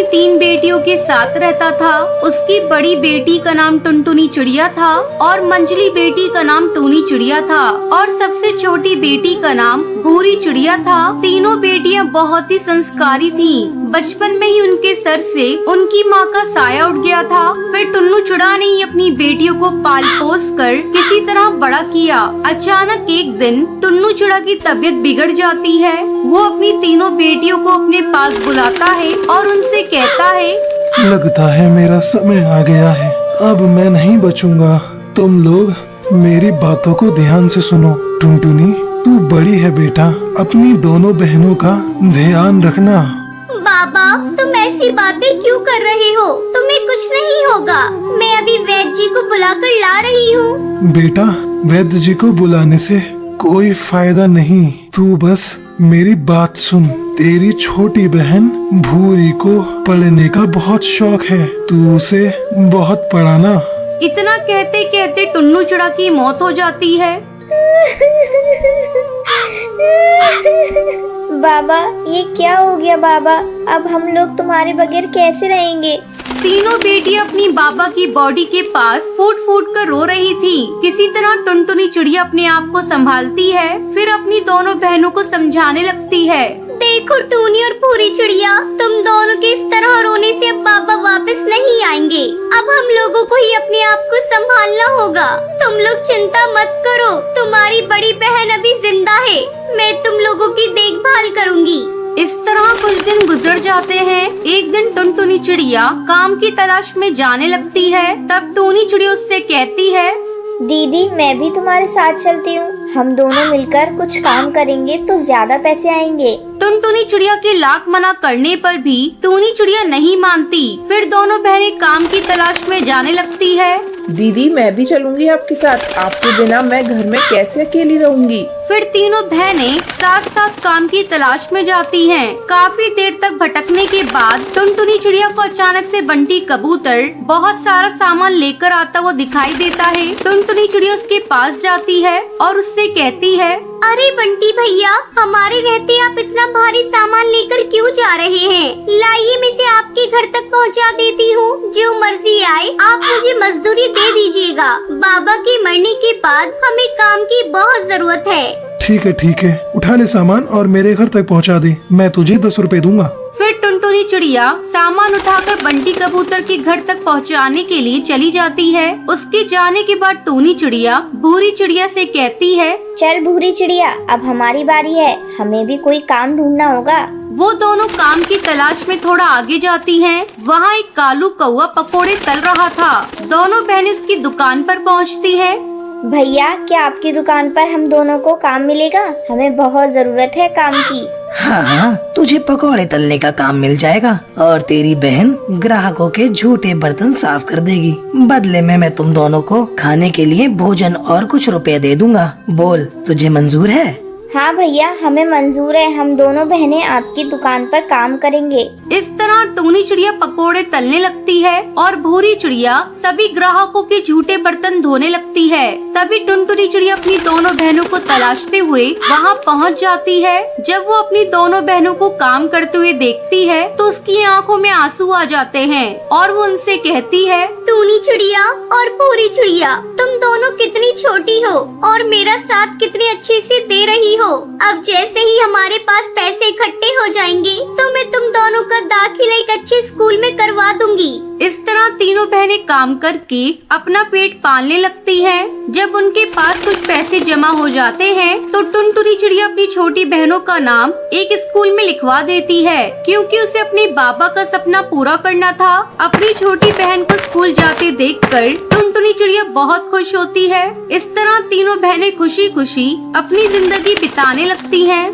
अपनी 3 बेटियों के साथ रहता था। उसकी बड़ी बेटी का नाम टुनटुनी चिड़िया था और मंझली बेटी का नाम टूनी चिड़िया था और सबसे छोटी बेटी का नाम भूरी चिड़िया था। तीनों बेटियां बहुत ही संस्कारी थीं। बचपन में ही उनके सर से उनकी माँ का साया उठ गया था। फिर टुन्नू चिड़ा ने ही अपनी बेटियों को पाल पोस कर किसी तरह बड़ा किया। अचानक एक दिन टुन्नू चिड़ा की तबीयत बिगड़ जाती है। वो अपनी तीनों बेटियों को अपने पास बुलाता है और उनसे कहता है, लगता है मेरा समय आ गया है, अब मैं नहीं बचूंगा। तुम लोग मेरी बातों को ध्यान से सुनो। टुनटुनी, तू बड़ी है बेटा, अपनी दोनों बहनों का ध्यान रखना। बाबा, तुम ऐसी बातें क्यों कर रहे हो? तुम्हें कुछ नहीं होगा। मैं अभी वैद्य जी को बुलाकर ला रही हूँ। बेटा, वैद्य जी को बुलाने से कोई फायदा नहीं। तू बस मेरी बात सुन। तेरी छोटी बहन भूरी को पढ़ने का बहुत शौक है, तू उसे बहुत पढ़ाना। इतना कहते कहते टुन्नू चिड़ा की मौत हो जाती है। बाबा, ये क्या हो गया बाबा? अब हम लोग तुम्हारे बगैर कैसे रहेंगे? तीनों बेटियां अपनी बाबा की बॉडी के पास फूट फूट कर रो रही थी। किसी तरह टुनटुनी चिड़िया अपने आप को संभालती है, फिर अपनी दोनों बहनों को समझाने लगती है। देखो टूनी और भूरी चिड़िया, तुम दोनों के इस तरह रोने से अब बाबा वापस नहीं आएंगे। अब हम लोगों को ही अपने आप को संभालना होगा। तुम लोग चिंता मत करो, तुम्हारी बड़ी बहन अभी जिंदा है। मैं तुम लोगों की देखभाल करूंगी। इस तरह कुछ दिन गुजर जाते हैं। एक दिन टुनटुनी चिड़िया काम की तलाश में जाने लगती है। तब टूनी चिड़िया उससे कहती है, दीदी, मैं भी तुम्हारे साथ चलती हूँ। हम दोनों मिलकर कुछ काम करेंगे तो ज्यादा पैसे आएंगे। टुनटुनी चिड़िया के लाख मना करने पर भी टूनी चिड़िया नहीं मानती। फिर दोनों बहनें काम की तलाश में जाने लगती है। दीदी, मैं भी चलूंगी आपके साथ। आपके बिना मैं घर में कैसे अकेली रहूंगी? फिर तीनों बहनें साथ साथ काम की तलाश में जाती हैं। काफी देर तक भटकने के बाद टुनटुनी चिड़िया को अचानक से बंटी कबूतर बहुत सारा सामान लेकर आता हुआ दिखाई देता है। टुनटुनी चिड़िया उसके पास जाती है और उससे कहती है, अरे बंटी भैया, हमारे रहते आप इतना भारी सामान लेकर क्यों जा रहे हैं? लाइए, मैं इसे आपके घर तक पहुंचा देती हूँ। जो मर्जी आए, आप मुझे मजदूरी दे दीजिएगा। बाबा के मरने के बाद हमें काम की बहुत जरूरत है। ठीक है, उठा ले सामान और मेरे घर तक पहुंचा दे। मैं तुझे 10 रुपए दूंगा। फिर टुनटुनी चिड़िया सामान उठाकर बंटी कबूतर के घर तक पहुंचाने के लिए चली जाती है। उसके जाने के बाद टूनी चिड़िया भूरी चिड़िया से कहती है, चल भूरी चिड़िया, अब हमारी बारी है। हमें भी कोई काम ढूंढना होगा। वो दोनों काम की तलाश में थोड़ा आगे जाती हैं। वहाँ एक कालू कौआ पकोड़े तल रहा था। दोनों बहनें उसकी दुकान पर पहुँचती हैं। भैया, क्या आपकी दुकान पर हम दोनों को काम मिलेगा? हमें बहुत जरूरत है काम की। हाँ, तुझे पकौड़े तलने का काम मिल जाएगा और तेरी बहन ग्राहकों के झूठे बर्तन साफ कर देगी। बदले में मैं तुम दोनों को खाने के लिए भोजन और कुछ रुपए दे दूंगा। बोल, तुझे मंजूर है? हाँ भैया, हमें मंजूर है। हम दोनों बहनें आपकी दुकान पर काम करेंगे। इस तरह टूनी चिड़िया पकोड़े तलने लगती है और भूरी चिड़िया सभी ग्राहकों के झूठे बर्तन धोने लगती है। तभी टुनटुनी चिड़िया अपनी दोनों बहनों को तलाशते हुए वहाँ पहुँच जाती है। जब वो अपनी दोनों बहनों को काम करते हुए देखती है तो उसकी आंखों में आंसू आ जाते हैं और वो उनसे कहती है, टूनी चिड़िया और भूरी चिड़िया, तुम दोनों कितनी छोटी हो और मेरा साथ कितने अच्छे से दे रही हो। अब जैसे ही हमारे पास पैसे इकट्ठे हो जाएंगे तो मैं तुम दोनों का दाखिला एक अच्छे स्कूल में करवा दूंगी। इस तरह तीनों बहनें काम करके अपना पेट पालने लगती हैं। जब उनके पास कुछ पैसे जमा हो जाते हैं तो टुनटुनी चिड़िया अपनी छोटी बहनों का नाम एक स्कूल में लिखवा देती है, क्योंकि उसे अपने बाबा का सपना पूरा करना था। अपनी छोटी बहन को स्कूल जाते देखकर टुनटुनी चिड़िया बहुत खुश होती है। इस तरह तीनों बहनें खुशी खुशी अपनी जिंदगी बिताने लगती हैं।